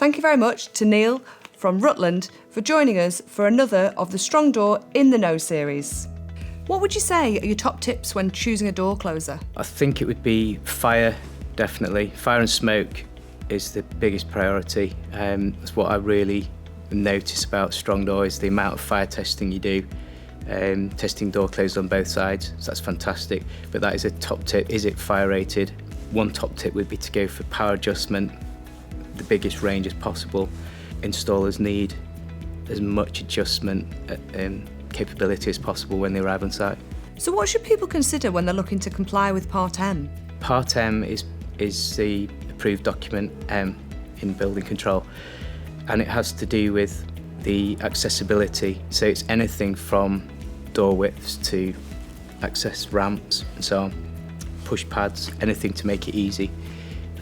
Thank you very much to Neil from Rutland for joining us for another of the Strong Door in the Know series. What would you say are your top tips when choosing a door closer? I think it would be fire, definitely. Fire and smoke is the biggest priority. That's what I really notice about Strong Door is the amount of fire testing you do. Testing door closers on both sides, so that's fantastic. But that is a top tip. Is it fire rated? One top tip would be to go for power adjustment, the biggest range as possible. Installers need as much adjustment capability as possible when they arrive on site. So what should people consider when they're looking to comply with Part M? Part M is the approved document in building control, and it has to do with the accessibility. So it's anything from door widths to access ramps and so on, push pads, anything to make it easy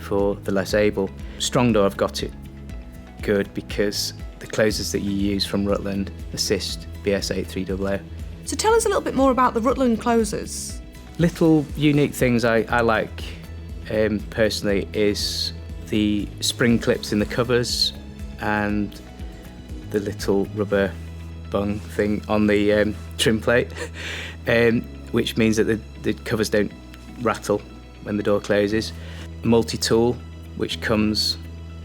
for the less able. Strong Door have got it good because the closers that you use from Rutland assist BS 8300. So tell us a little bit more about the Rutland closers. Little unique things I like personally is the spring clips in the covers and the little rubber bung thing on the trim plate, which means that the covers don't rattle when the door closes. Multi-tool, which comes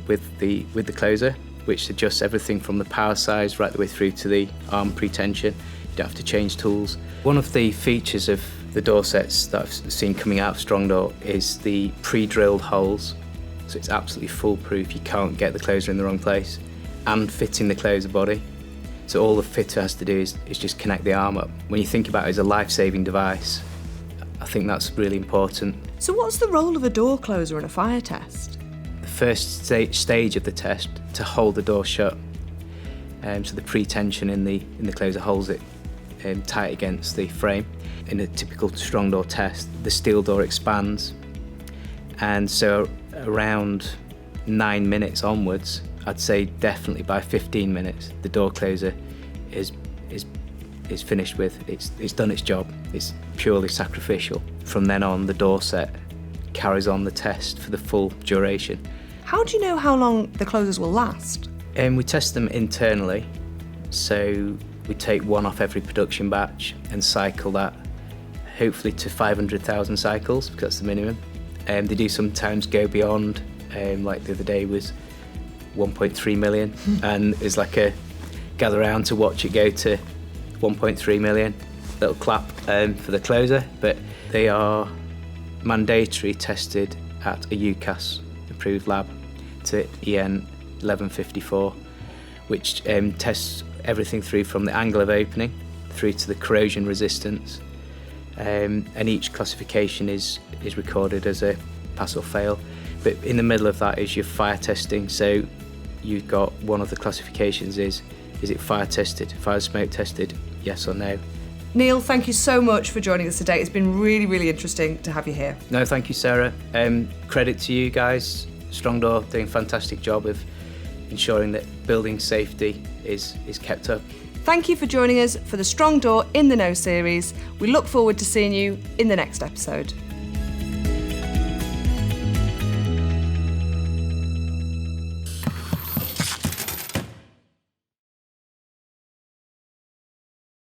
with the closer, which adjusts everything from the power size right the way through to the arm pre-tension. You don't have to change tools. One of the features of the door sets that I've seen coming out of Strong Door is the pre-drilled holes. So it's absolutely foolproof. You can't get the closer in the wrong place, and fitting the closer body. So all the fitter has to do is just connect the arm up. When you think about it as a life-saving device, I think that's really important. So what's the role of a door closer in a fire test? The first stage of the test to hold the door shut. So the pre-tension in the closer holds it tight against the frame. In a typical Strong Door test, the steel door expands, and so around 9 minutes onwards, I'd say definitely by 15 minutes, the door closer is finished with. It's done its job. It's purely sacrificial. From then on, the door set carries on the test for the full duration. How do you know how long the closers will last? We test them internally, so we take one off every production batch and cycle that, hopefully to 500,000 cycles, because that's the minimum. They do sometimes go beyond, like the other day was 1.3 million, and it's like a gather round to watch it go to 1.3 million. Little clap for the closer, but they are mandatory tested at a UCAS approved lab to EN 1154, which tests everything through from the angle of opening through to the corrosion resistance, and each classification is recorded as a pass or fail. But in the middle of that is your fire testing. So you've got one of the classifications is it fire tested, fire smoke tested, yes or no. Neil, thank you so much for joining us today. It's been really, really interesting to have you here. No, thank you, Sarah. Credit to you guys. Strong Door doing a fantastic job of ensuring that building safety is kept up. Thank you for joining us for the Strong Door in the Know series. We look forward to seeing you in the next episode.